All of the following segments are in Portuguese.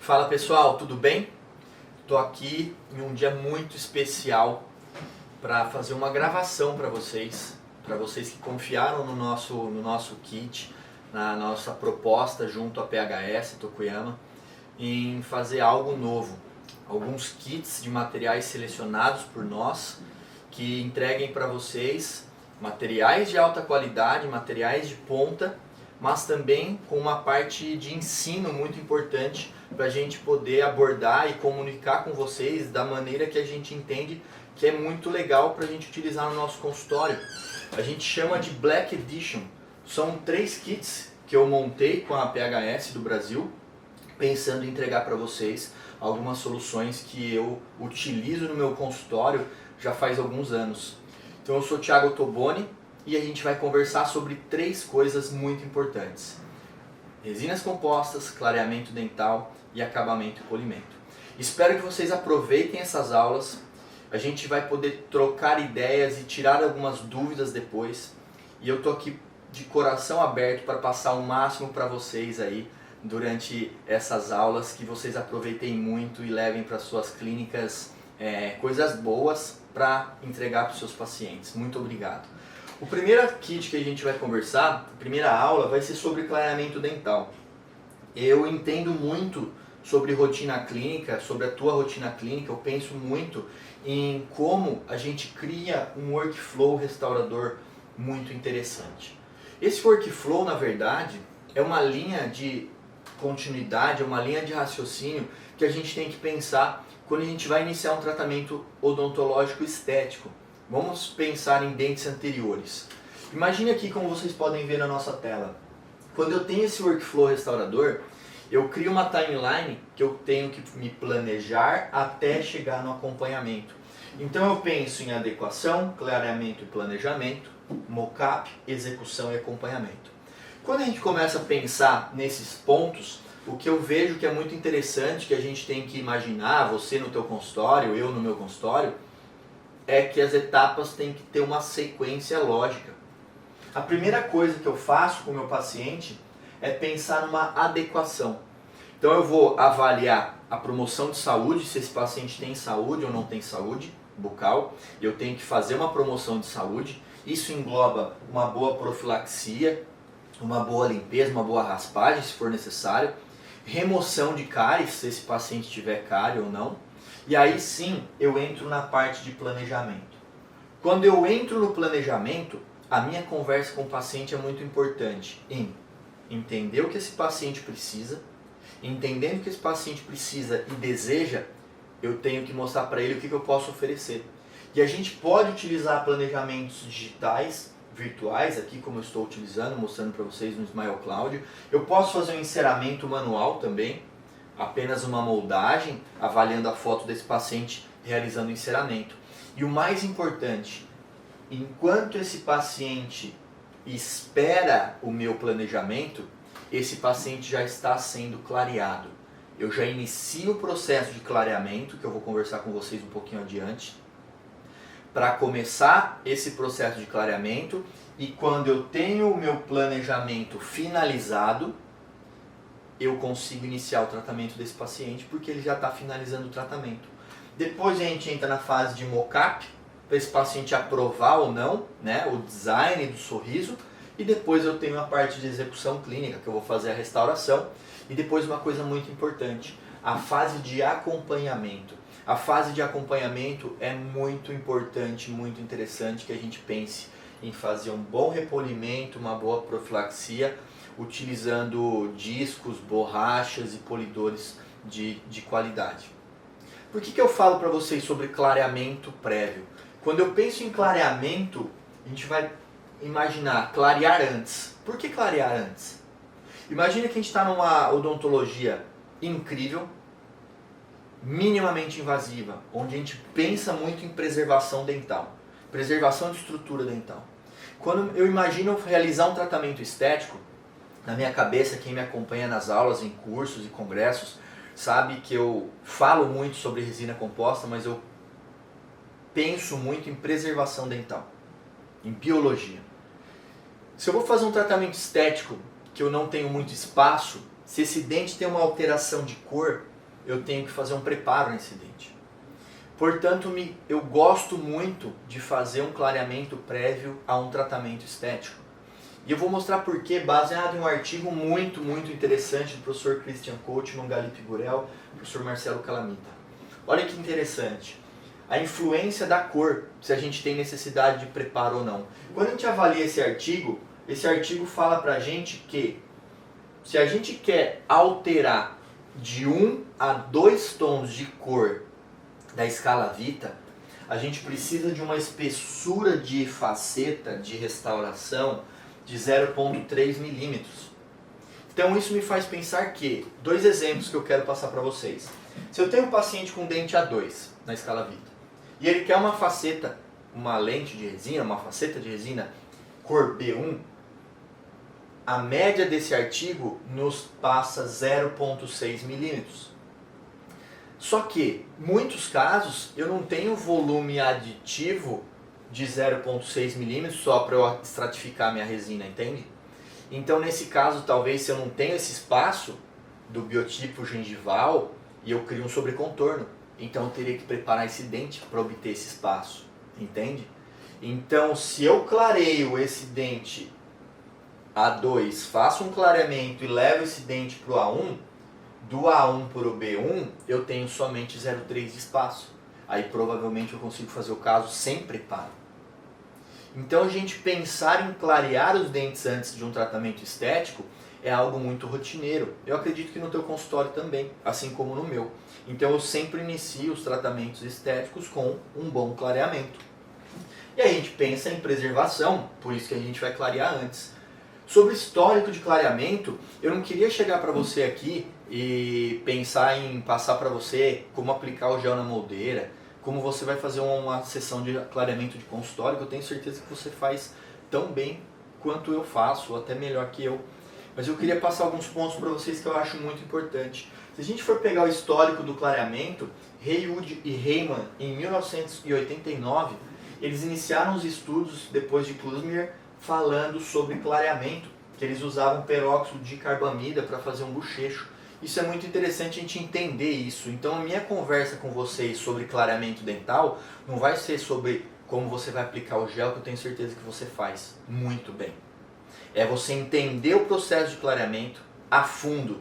Fala pessoal, tudo bem? Estou aqui em um dia muito especial para fazer uma gravação para vocês que confiaram no nosso kit, na nossa proposta junto à PHS Tokuyama, em fazer algo novo. Alguns kits de materiais selecionados por nós que entreguem para vocês materiais de alta qualidade, materiais de ponta, mas também com uma parte de ensino muito importante para a gente poder abordar e comunicar com vocês da maneira que a gente entende que é muito legal para a gente utilizar no nosso consultório. A gente chama de Black Edition. São 3 kits que eu montei com a PHS do Brasil, pensando em entregar para vocês algumas soluções que eu utilizo no meu consultório já faz alguns anos. Então eu sou Thiago Toboni e a gente vai conversar sobre 3 coisas muito importantes: resinas compostas, clareamento dental e acabamento e polimento. Espero que vocês aproveitem essas aulas. A gente vai poder trocar ideias e tirar algumas dúvidas depois. E eu tô aqui de coração aberto para passar o máximo para vocês aí durante essas aulas, que vocês aproveitem muito e levem para suas clínicas coisas boas para entregar para os seus pacientes. Muito obrigado. O primeiro kit que a gente vai conversar, a primeira aula, vai ser sobre clareamento dental. Eu entendo muito sobre rotina clínica, sobre a tua rotina clínica. Eu penso muito em como a gente cria um workflow restaurador muito interessante. Esse workflow, na verdade, é uma linha de continuidade, é uma linha de raciocínio que a gente tem que pensar quando a gente vai iniciar um tratamento odontológico estético. Vamos pensar em dentes anteriores. Imagine aqui, como vocês podem ver na nossa tela. Quando eu tenho esse workflow restaurador, eu crio uma timeline que eu tenho que me planejar até chegar no acompanhamento. Então eu penso em adequação, clareamento e planejamento, mockup, execução e acompanhamento. Quando a gente começa a pensar nesses pontos, o que eu vejo que é muito interessante, que a gente tem que imaginar, você no teu consultório, eu no meu consultório, é que as etapas têm que ter uma sequência lógica. A primeira coisa que eu faço com o meu paciente é pensar numa adequação. Então eu vou avaliar a promoção de saúde, se esse paciente tem saúde ou não tem saúde bucal. Eu tenho que fazer uma promoção de saúde. Isso engloba uma boa profilaxia, uma boa limpeza, uma boa raspagem, se for necessário. Remoção de cáries, se esse paciente tiver cárie ou não. E aí sim, eu entro na parte de planejamento. Quando eu entro no planejamento, a minha conversa com o paciente é muito importante em entender o que esse paciente precisa. Entendendo o que esse paciente precisa e deseja, eu tenho que mostrar para ele o que eu posso oferecer. E a gente pode utilizar planejamentos digitais, virtuais, aqui como eu estou utilizando, mostrando para vocês no Smile Cloud. Eu posso fazer um enceramento manual também, apenas uma moldagem, avaliando a foto desse paciente, realizando o enceramento. E o mais importante, enquanto esse paciente espera o meu planejamento, esse paciente já está sendo clareado. Eu já inicio o processo de clareamento, que eu vou conversar com vocês um pouquinho adiante, para começar esse processo de clareamento. E quando eu tenho o meu planejamento finalizado, eu consigo iniciar o tratamento desse paciente, porque ele já está finalizando o tratamento. Depois a gente entra na fase de mockup, para esse paciente aprovar ou não, né, o design do sorriso. E depois eu tenho a parte de execução clínica, que eu vou fazer a restauração. E depois uma coisa muito importante, a fase de acompanhamento. A fase de acompanhamento é muito importante, muito interessante que a gente pense em fazer um bom repolimento, uma boa profilaxia, utilizando discos, borrachas e polidores de qualidade. Por que eu falo para vocês sobre clareamento prévio? Quando eu penso em clareamento, a gente vai imaginar clarear antes. Por que clarear antes? Imagina que a gente está numa odontologia incrível, minimamente invasiva, onde a gente pensa muito em preservação dental, preservação de estrutura dental. Quando eu imagino realizar um tratamento estético, na minha cabeça, quem me acompanha nas aulas, em cursos e congressos, sabe que eu falo muito sobre resina composta, mas eu penso muito em preservação dental, em biologia. Se eu vou fazer um tratamento estético que eu não tenho muito espaço, se esse dente tem uma alteração de cor, eu tenho que fazer um preparo nesse dente. Portanto, eu gosto muito de fazer um clareamento prévio a um tratamento estético. E eu vou mostrar por quê, baseado em um artigo muito interessante do professor Christian Coachman, Galip Gurel, professor Marcelo Calamita. Olha que interessante. A influência da cor, se a gente tem necessidade de preparo ou não. Quando a gente avalia esse artigo fala pra gente que se a gente quer alterar de 1 a 2 tons de cor da escala Vita, a gente precisa de uma espessura de faceta de restauração de 0,3 milímetros. Então isso me faz pensar que, 2 exemplos que eu quero passar para vocês. Se eu tenho um paciente com dente A2 na escala Vita, e ele quer uma faceta, uma lente de resina, uma faceta de resina cor B1, a média desse artigo nos passa 0,6 milímetros. Só que, em muitos casos, eu não tenho volume aditivo de 0,6 milímetros só para eu estratificar minha resina, entende? Então, nesse caso, talvez se eu não tenho esse espaço do biotipo gengival e eu crio um sobrecontorno, então eu teria que preparar esse dente para obter esse espaço, entende? Então, se eu clareio esse dente A2, faço um clareamento e levo esse dente para o A1, do A1 para o B1, eu tenho somente 0,3 de espaço. Aí provavelmente eu consigo fazer o caso sem preparo. Então a gente pensar em clarear os dentes antes de um tratamento estético é algo muito rotineiro. Eu acredito que no teu consultório também, assim como no meu. Então eu sempre inicio os tratamentos estéticos com um bom clareamento. E aí a gente pensa em preservação, por isso que a gente vai clarear antes. Sobre histórico de clareamento, eu não queria chegar para você aqui e pensar em passar para você como aplicar o gel na moldeira, como você vai fazer uma sessão de clareamento de consultório, que eu tenho certeza que você faz tão bem quanto eu faço, ou até melhor que eu. Mas eu queria passar alguns pontos para vocês que eu acho muito importante. Se a gente for pegar o histórico do clareamento, Haywood e Heyman, em 1989, eles iniciaram os estudos, depois de Klusmir, falando sobre clareamento, que eles usavam peróxido de carbamida para fazer um bochecho. Isso é muito interessante a gente entender isso. Então a minha conversa com vocês sobre clareamento dental não vai ser sobre como você vai aplicar o gel, que eu tenho certeza que você faz muito bem. É você entender o processo de clareamento a fundo.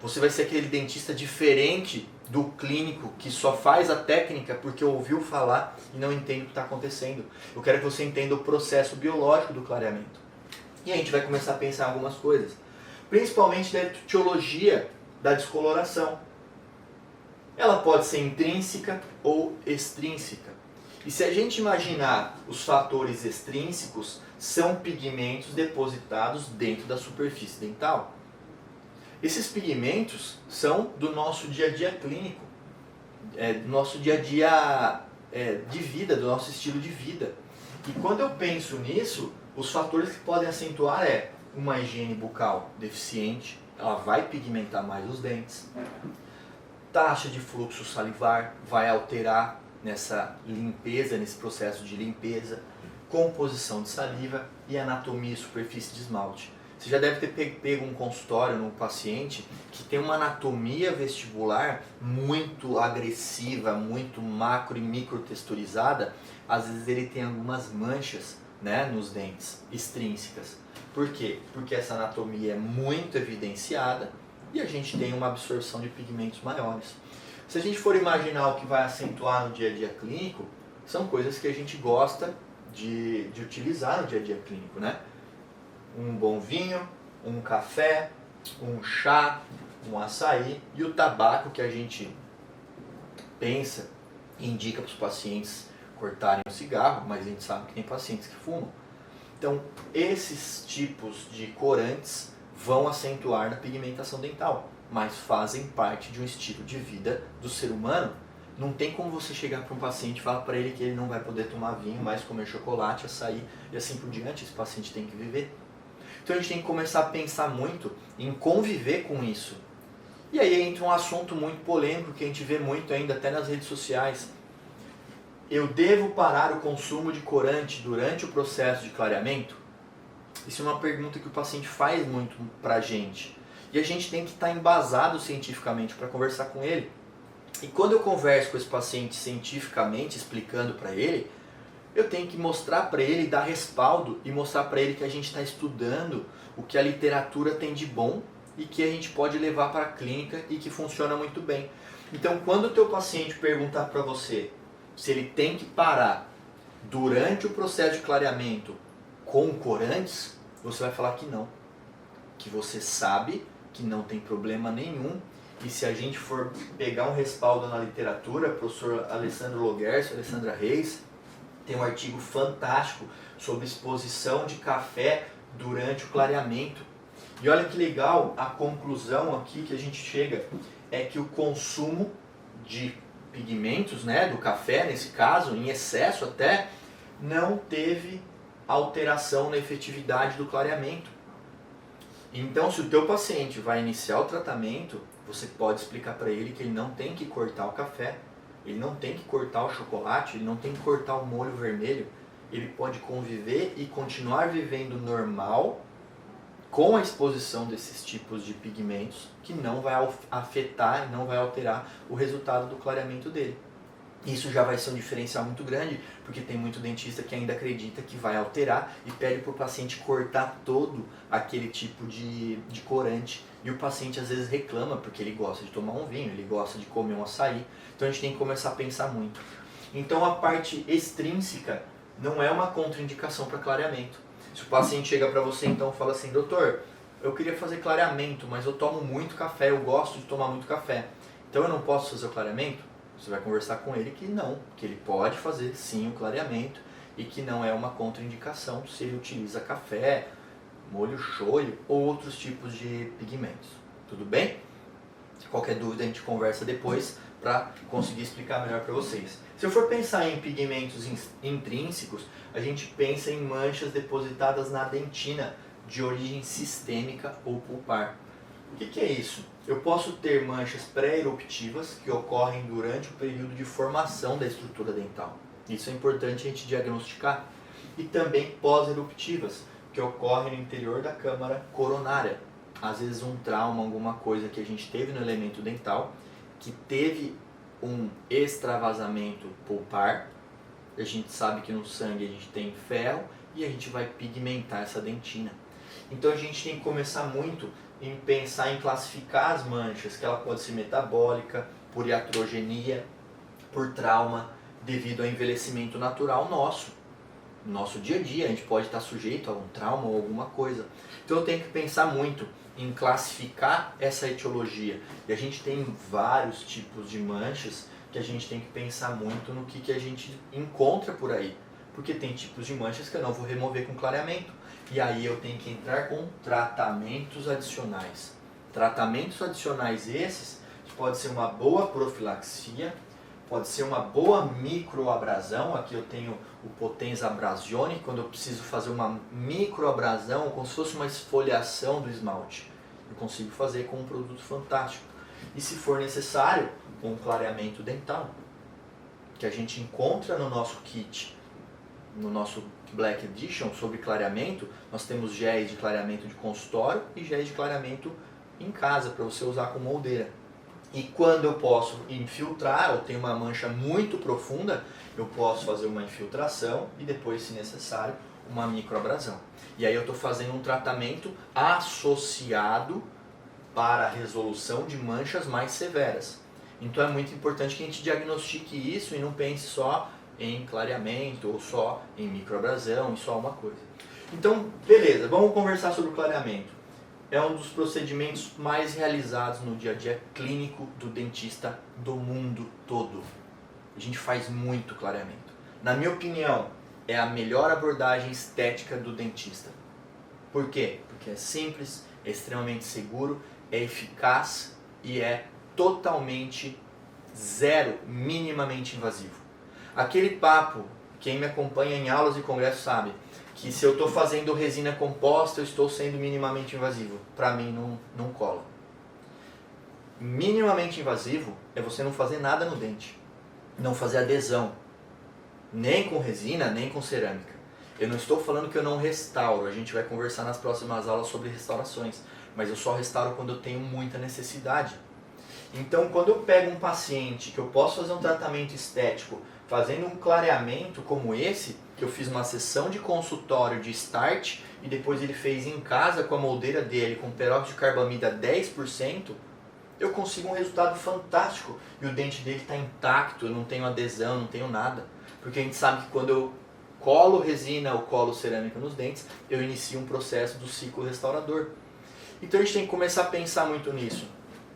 Você vai ser aquele dentista diferente do clínico que só faz a técnica porque ouviu falar e não entende o que está acontecendo. Eu quero que você entenda o processo biológico do clareamento. E a gente vai começar a pensar em algumas coisas. Principalmente da etiologia da descoloração. Ela pode ser intrínseca ou extrínseca. E se a gente imaginar os fatores extrínsecos, são pigmentos depositados dentro da superfície dental. Esses pigmentos são do nosso dia a dia clínico, do nosso dia a dia de vida, do nosso estilo de vida. E quando eu penso nisso, os fatores que podem acentuar é uma higiene bucal deficiente, ela vai pigmentar mais os dentes. Taxa de fluxo salivar vai alterar nessa limpeza, nesse processo de limpeza. Composição de saliva e anatomia e superfície de esmalte. Você já deve ter pego um consultório no paciente que tem uma anatomia vestibular muito agressiva, muito macro e micro texturizada. Às vezes ele tem algumas manchas, né, nos dentes extrínsecas. Por quê? Porque essa anatomia é muito evidenciada e a gente tem uma absorção de pigmentos maiores. Se a gente for imaginar o que vai acentuar no dia a dia clínico, são coisas que a gente gosta de utilizar no dia a dia clínico, né? Um bom vinho, um café, um chá, um açaí e o tabaco que a gente pensa e indica para os pacientes cortarem o cigarro, mas a gente sabe que tem pacientes que fumam. Então, esses tipos de corantes vão acentuar na pigmentação dental, mas fazem parte de um estilo de vida do ser humano. Não tem como você chegar para um paciente e falar para ele que ele não vai poder tomar vinho, mais comer chocolate, açaí e assim por diante. Esse paciente tem que viver. Então a gente tem que começar a pensar muito em conviver com isso. E aí entra um assunto muito polêmico que a gente vê muito ainda até nas redes sociais. Eu devo parar o consumo de corante durante o processo de clareamento? Isso é uma pergunta que o paciente faz muito pra gente. E a gente tem que estar embasado cientificamente para conversar com ele. E quando eu converso com esse paciente cientificamente, explicando para ele, eu tenho que mostrar para ele, dar respaldo e mostrar para ele que a gente está estudando o que a literatura tem de bom e que a gente pode levar para a clínica e que funciona muito bem. Então, quando o teu paciente perguntar para você se ele tem que parar durante o processo de clareamento com corantes, você vai falar que não. Que você sabe que não tem problema nenhum. E se a gente for pegar um respaldo na literatura, professor Alessandro Loguercio, Alessandra Reis, tem um artigo fantástico sobre exposição de café durante o clareamento. E olha que legal, a conclusão aqui que a gente chega é que o consumo de pigmentos, né, do café nesse caso, em excesso até, não teve alteração na efetividade do clareamento. Então, se o teu paciente vai iniciar o tratamento, você pode explicar para ele que ele não tem que cortar o café, ele não tem que cortar o chocolate, ele não tem que cortar o molho vermelho, ele pode conviver e continuar vivendo normal com a exposição desses tipos de pigmentos que não vai afetar e não vai alterar o resultado do clareamento dele. Isso já vai ser um diferencial muito grande, porque tem muito dentista que ainda acredita que vai alterar e pede para o paciente cortar todo aquele tipo de corante. E o paciente às vezes reclama porque ele gosta de tomar um vinho, ele gosta de comer um açaí. Então a gente tem que começar a pensar muito. Então a parte extrínseca não é uma contraindicação para clareamento. Se o paciente chega para você então e fala assim, doutor, eu queria fazer clareamento, mas eu tomo muito café, eu gosto de tomar muito café. Então eu não posso fazer o clareamento? Você vai conversar com ele que não, que ele pode fazer sim o clareamento e que não é uma contraindicação se ele utiliza café, molho shoyu ou outros tipos de pigmentos. Tudo bem? Qualquer dúvida a gente conversa depois para conseguir explicar melhor para vocês. Se eu for pensar em pigmentos intrínsecos, a gente pensa em manchas depositadas na dentina de origem sistêmica ou pulpar. O que é isso? Eu posso ter manchas pré-eruptivas que ocorrem durante o período de formação da estrutura dental. Isso é importante a gente diagnosticar. E também pós-eruptivas, que ocorrem no interior da câmara coronária. Às vezes um trauma, alguma coisa que a gente teve no elemento dental, que teve um extravasamento pulpar. A gente sabe que no sangue a gente tem ferro e a gente vai pigmentar essa dentina. Então a gente tem que começar muito em pensar em classificar as manchas, que ela pode ser metabólica, por iatrogenia, por trauma, devido ao envelhecimento natural nosso. No nosso dia a dia, a gente pode estar sujeito a um trauma ou alguma coisa. Então eu tenho que pensar muito em classificar essa etiologia. E a gente tem vários tipos de manchas que a gente tem que pensar muito no que a gente encontra por aí. Porque tem tipos de manchas que eu não vou remover com clareamento. E aí eu tenho que entrar com tratamentos adicionais. Tratamentos adicionais esses, que pode ser uma boa profilaxia, pode ser uma boa microabrasão. Aqui eu tenho o Potenza Abrasione, quando eu preciso fazer uma microabrasão, como se fosse uma esfoliação do esmalte. Eu consigo fazer com um produto fantástico. E se for necessário, um clareamento dental, que a gente encontra no nosso kit, no nosso Black Edition sobre clareamento. Nós temos géis de clareamento de consultório e géis de clareamento em casa para você usar com moldeira. E quando eu posso infiltrar, ou tenho uma mancha muito profunda, eu posso fazer uma infiltração e depois, se necessário, uma microabrasão. E aí eu estou fazendo um tratamento associado para a resolução de manchas mais severas. Então é muito importante que a gente diagnostique isso e não pense só em clareamento ou só em microabrasão e só uma coisa. Então, beleza, vamos conversar sobre o clareamento. É um dos procedimentos mais realizados no dia a dia clínico do dentista do mundo todo. A gente faz muito clareamento. Na minha opinião, é a melhor abordagem estética do dentista. Por quê? Porque é simples, é extremamente seguro, é eficaz e é totalmente minimamente invasivo. Aquele papo, quem me acompanha em aulas e congressos sabe, que se eu estou fazendo resina composta, eu estou sendo minimamente invasivo. Para mim não cola. Minimamente invasivo é você não fazer nada no dente. Não fazer adesão. Nem com resina, nem com cerâmica. Eu não estou falando que eu não restauro. A gente vai conversar nas próximas aulas sobre restaurações. Mas eu só restauro quando eu tenho muita necessidade. Então, quando eu pego um paciente que eu posso fazer um tratamento estético fazendo um clareamento como esse, que eu fiz uma sessão de consultório de start e depois ele fez em casa com a moldeira dele com peróxido de carbamida 10%, eu consigo um resultado fantástico e o dente dele está intacto, eu não tenho adesão, não tenho nada. Porque a gente sabe que quando eu colo resina ou colo cerâmica nos dentes, eu inicio um processo do ciclo restaurador. Então a gente tem que começar a pensar muito nisso.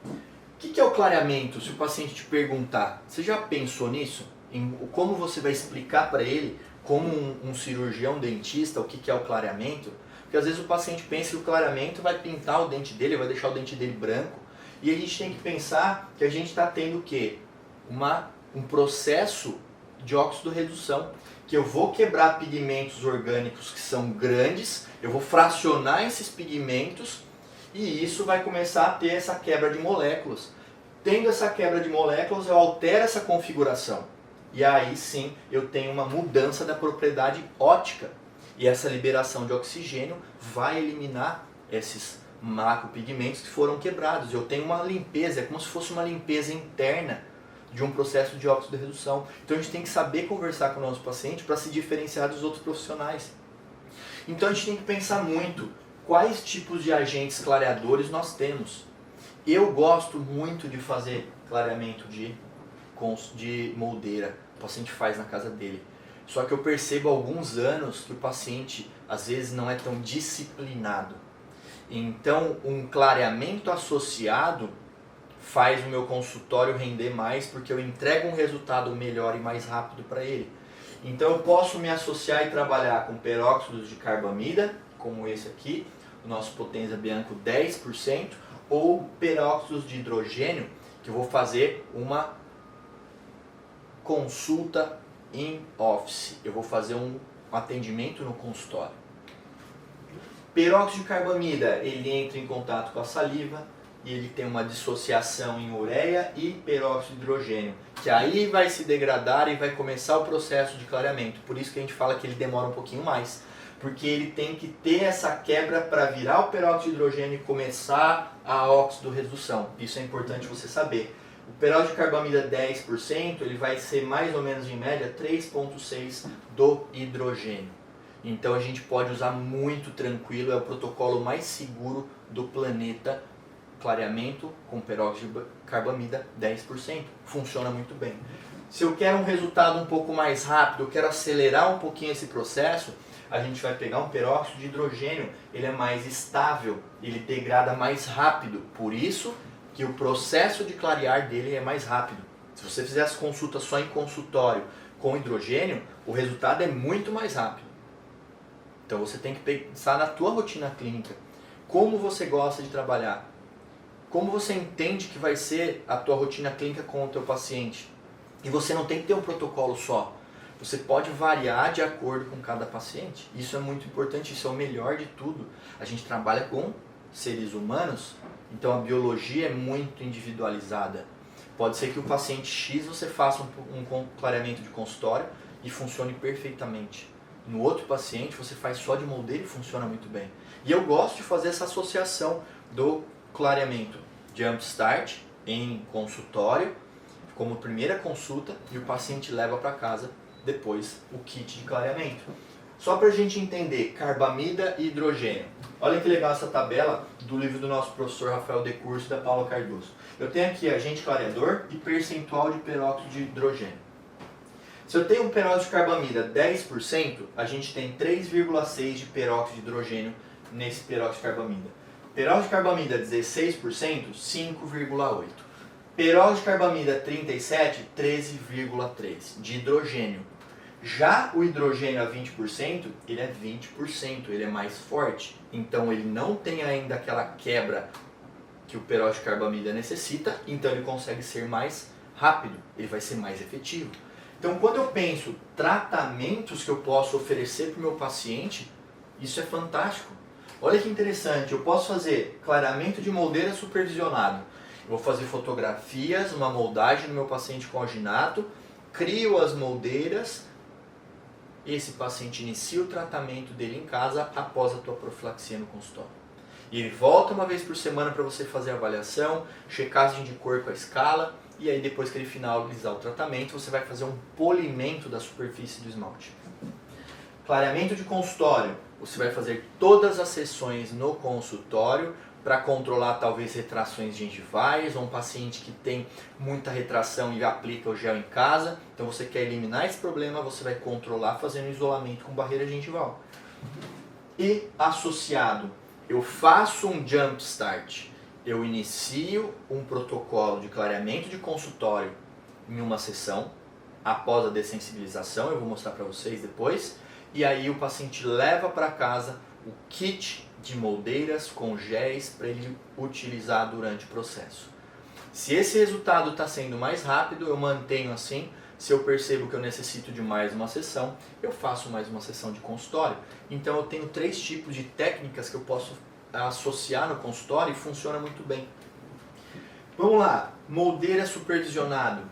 O que é o clareamento? Se o paciente te perguntar, você já pensou nisso? Em como você vai explicar para ele, como um cirurgião dentista, o que é o clareamento? Porque às vezes o paciente pensa que o clareamento vai pintar o dente dele, vai deixar o dente dele branco. E a gente tem que pensar que a gente está tendo o quê? Um processo de óxido-redução, que eu vou quebrar pigmentos orgânicos que são grandes, eu vou fracionar esses pigmentos e isso vai começar a ter essa quebra de moléculas. Tendo essa quebra de moléculas, eu altero essa configuração. E aí sim eu tenho uma mudança da propriedade óptica. E essa liberação de oxigênio vai eliminar esses macropigmentos que foram quebrados. Eu tenho uma limpeza, é como se fosse uma limpeza interna de um processo de óxido-redução. Então a gente tem que saber conversar com o nosso paciente para se diferenciar dos outros profissionais. Então a gente tem que pensar muito quais tipos de agentes clareadores nós temos. Eu gosto muito de fazer clareamento de moldeira, o paciente faz na casa dele. Só que eu percebo há alguns anos que o paciente às vezes não é tão disciplinado. Então um clareamento associado faz o meu consultório render mais porque eu entrego um resultado melhor e mais rápido para ele. Então eu posso me associar e trabalhar com peróxidos de carbamida, como esse aqui, o nosso Potenza Bianco 10%, ou peróxidos de hidrogênio, que eu vou fazer uma consulta in office. Eu vou fazer um atendimento no consultório. Peróxido de carbamida, ele entra em contato com a saliva e ele tem uma dissociação em ureia e peróxido de hidrogênio, que aí vai se degradar e vai começar o processo de clareamento. Por isso que a gente fala que ele demora um pouquinho mais, porque ele tem que ter essa quebra para virar o peróxido de hidrogênio e começar a óxido-redução. Isso é importante você saber. O peróxido de carbamida 10%, ele vai ser mais ou menos em média 3,6 do hidrogênio. Então a gente pode usar muito tranquilo, é o protocolo mais seguro do planeta. Clareamento com peróxido de carbamida 10%. Funciona muito bem. Se eu quero um resultado um pouco mais rápido, eu quero acelerar um pouquinho esse processo, a gente vai pegar um peróxido de hidrogênio, ele é mais estável, ele degrada mais rápido, por isso que o processo de clarear dele é mais rápido. Se você fizer as consultas só em consultório com hidrogênio, o resultado é muito mais rápido. Então você tem que pensar na tua rotina clínica, como você gosta de trabalhar, como você entende que vai ser a tua rotina clínica com o teu paciente. E você não tem que ter um protocolo só. Você pode variar de acordo com cada paciente. Isso é muito importante, isso é o melhor de tudo. A gente trabalha com seres humanos, então a biologia é muito individualizada. Pode ser que o paciente X você faça um clareamento de consultório e funcione perfeitamente. No outro paciente você faz só de moldeira e funciona muito bem. E eu gosto de fazer essa associação do clareamento Jump Start em consultório como primeira consulta e o paciente leva para casa depois o kit de clareamento. Só para a gente entender, carbamida e hidrogênio. Olha que legal essa tabela do livro do nosso professor Rafael De Curso e da Paula Cardoso. Eu tenho aqui agente clareador e percentual de peróxido de hidrogênio. Se eu tenho um peróxido de carbamida 10%, a gente tem 3,6 de peróxido de hidrogênio nesse peróxido de carbamida. Peróxido de carbamida 16%, 5,8. Peróxido de carbamida 37, 13,3 de hidrogênio. Já o hidrogênio a 20%, ele é 20%, ele é mais forte. Então ele não tem ainda aquela quebra que o peróxido de carbamida necessita, então ele consegue ser mais rápido, ele vai ser mais efetivo. Então quando eu penso tratamentos que eu posso oferecer para o meu paciente, isso é fantástico. Olha que interessante, eu posso fazer clareamento de moldeira supervisionado. Eu vou fazer fotografias, uma moldagem do meu paciente com alginato, crio as moldeiras, esse paciente inicia o tratamento dele em casa após a tua profilaxia no consultório. E ele volta uma vez por semana para você fazer a avaliação, checagem de cor com a escala, e aí depois que ele finalizar o tratamento, você vai fazer um polimento da superfície do esmalte. Clareamento de consultório. Você vai fazer todas as sessões no consultório para controlar talvez retrações gengivais ou um paciente que tem muita retração e aplica o gel em casa. Então você quer eliminar esse problema, você vai controlar fazendo isolamento com barreira gengival. E associado, eu faço um jump start. Eu inicio um protocolo de clareamento de consultório em uma sessão, após a dessensibilização, eu vou mostrar para vocês depois. E aí o paciente leva para casa o kit de moldeiras com géis para ele utilizar durante o processo. Se esse resultado está sendo mais rápido, eu mantenho assim. Se eu percebo que eu necessito de mais uma sessão, eu faço mais uma sessão de consultório. Então eu tenho 3 tipos de técnicas que eu posso associar no consultório e funciona muito bem. Vamos lá, moldeira supervisionado.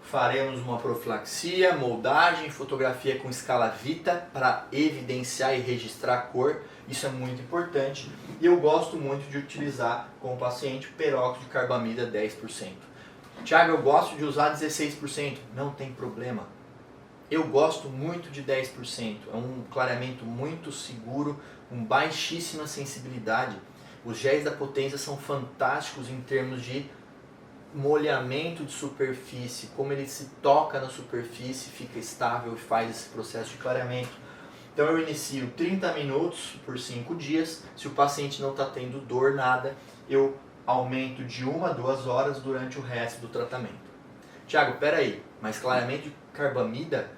Faremos uma profilaxia, moldagem, fotografia com escala Vita para evidenciar e registrar a cor. Isso é muito importante. E eu gosto muito de utilizar com o paciente peróxido de carbamida 10%. Tiago, eu gosto de usar 16%. Não tem problema. Eu gosto muito de 10%. É um clareamento muito seguro, com baixíssima sensibilidade. Os géis da Potenza são fantásticos em termos de molhamento de superfície, como ele se toca na superfície, fica estável e faz esse processo de clareamento. Então eu inicio 30 minutos por 5 dias. Se o paciente não está tendo dor, nada, eu aumento de 1 a 2 horas durante o resto do tratamento. Tiago, peraí, mas clareamento de carbamida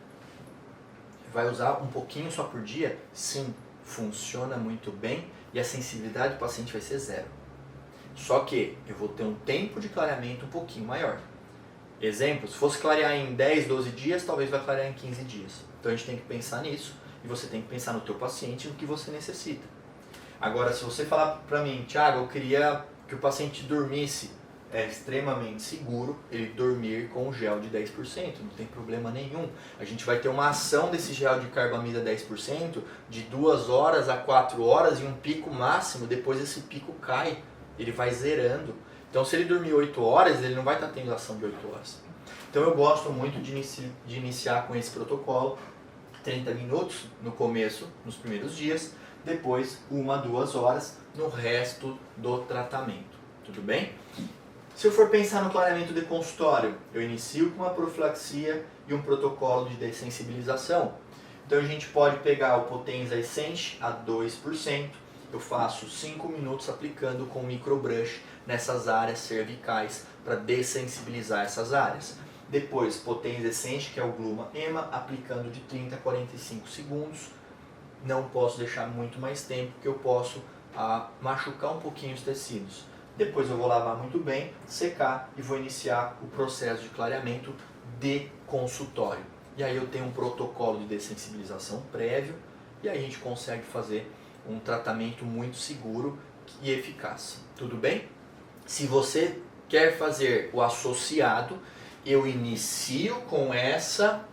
vai usar um pouquinho só por dia? Sim, funciona muito bem e a sensibilidade do paciente vai ser 0. Só que eu vou ter um tempo de clareamento um pouquinho maior. Exemplo, se fosse clarear em 10, 12 dias, talvez vai clarear em 15 dias. Então a gente tem que pensar nisso e você tem que pensar no teu paciente e no que você necessita. Agora, se você falar para mim, Tiago, eu queria que o paciente dormisse, é extremamente seguro ele dormir com gel de 10%, não tem problema nenhum. A gente vai ter uma ação desse gel de carbamida 10% de 2 horas a 4 horas e um pico máximo, depois esse pico cai, ele vai zerando. Então se ele dormir 8 horas, ele não vai estar tendo ação de 8 horas. Então eu gosto muito de iniciar com esse protocolo, 30 minutos no começo, nos primeiros dias, depois 1 a 2 horas no resto do tratamento. Tudo bem? Se eu for pensar no clareamento de consultório, eu inicio com uma profilaxia e um protocolo de dessensibilização. Então a gente pode pegar o Potenza Essence a 2%, eu faço 5 minutos aplicando com microbrush nessas áreas cervicais para dessensibilizar essas áreas. Depois Potenza Essence, que é o Gluma EMA, aplicando de 30 a 45 segundos. Não posso deixar muito mais tempo, porque eu posso machucar um pouquinho os tecidos. Depois eu vou lavar muito bem, secar e vou iniciar o processo de clareamento de consultório. E aí eu tenho um protocolo de dessensibilização prévio e aí a gente consegue fazer um tratamento muito seguro e eficaz. Tudo bem? Se você quer fazer o associado, eu inicio com essa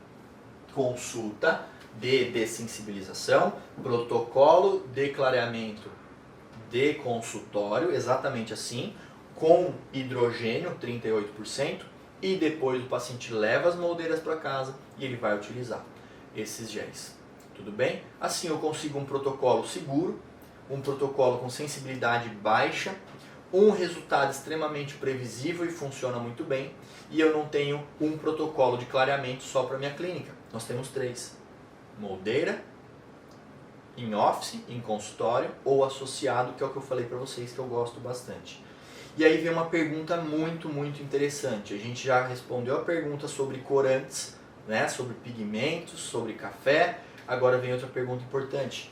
consulta de dessensibilização, protocolo de clareamento de consultório, exatamente assim, com hidrogênio, 38%, e depois o paciente leva as moldeiras para casa e ele vai utilizar esses géis. Tudo bem? Assim eu consigo um protocolo seguro, um protocolo com sensibilidade baixa, um resultado extremamente previsível e funciona muito bem, e eu não tenho um protocolo de clareamento só para minha clínica. Nós temos 3. Moldeira, em office, em consultório ou associado, que é o que eu falei para vocês que eu gosto bastante. E aí vem uma pergunta muito interessante. A gente já respondeu a pergunta sobre corantes, né, sobre pigmentos, sobre café. Agora vem outra pergunta importante.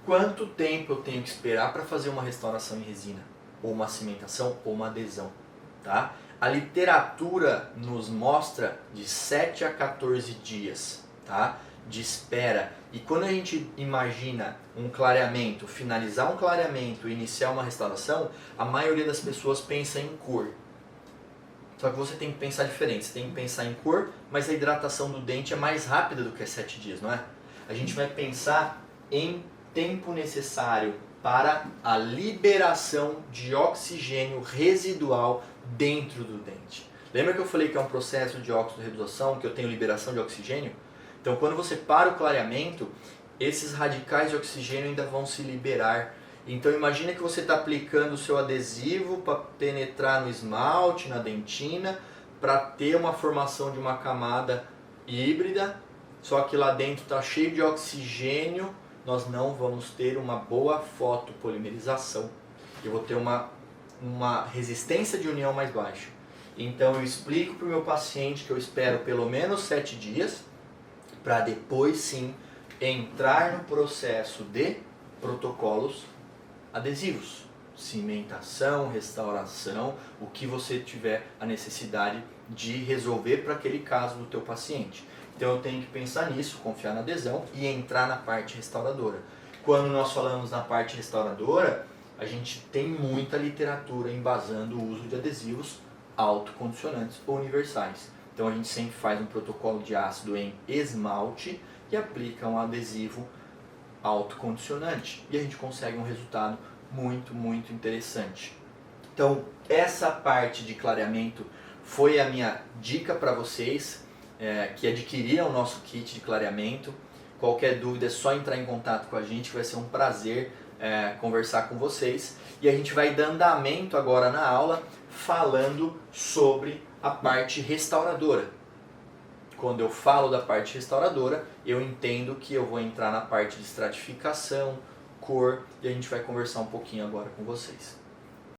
Quanto tempo eu tenho que esperar para fazer uma restauração em resina? Ou uma cimentação ou uma adesão? Tá? A literatura nos mostra de 7 a 14 dias, tá, de espera. E quando a gente imagina um clareamento, finalizar um clareamento e iniciar uma restauração, a maioria das pessoas pensa em cor. Só que você tem que pensar diferente, você tem que pensar em cor, mas a hidratação do dente é mais rápida do que 7 dias, não é? A gente vai pensar em tempo necessário para a liberação de oxigênio residual dentro do dente. Lembra que eu falei que é um processo de oxidorredução, que eu tenho liberação de oxigênio? Então, quando você para o clareamento, esses radicais de oxigênio ainda vão se liberar. Então, imagina que você está aplicando o seu adesivo para penetrar no esmalte, na dentina, para ter uma formação de uma camada híbrida, só que lá dentro está cheio de oxigênio, nós não vamos ter uma boa fotopolimerização. Eu vou ter uma resistência de união mais baixa. Então eu explico para o meu paciente que eu espero pelo menos 7 dias, para depois sim entrar no processo de protocolos adesivos. Cimentação, restauração, o que você tiver a necessidade de resolver para aquele caso do teu paciente. Então eu tenho que pensar nisso, confiar na adesão e entrar na parte restauradora. Quando nós falamos na parte restauradora, a gente tem muita literatura embasando o uso de adesivos autocondicionantes ou universais. Então a gente sempre faz um protocolo de ácido em esmalte e aplica um adesivo autocondicionante. E a gente consegue um resultado muito, muito interessante. Então essa parte de clareamento foi a minha dica para vocês que adquiriram o nosso kit de clareamento. Qualquer dúvida é só entrar em contato com a gente, vai ser um prazer conversar com vocês. E a gente vai dar andamento agora na aula falando sobre a parte restauradora. Quando eu falo da parte restauradora, eu entendo que eu vou entrar na parte de estratificação, cor, e a gente vai conversar um pouquinho agora com vocês.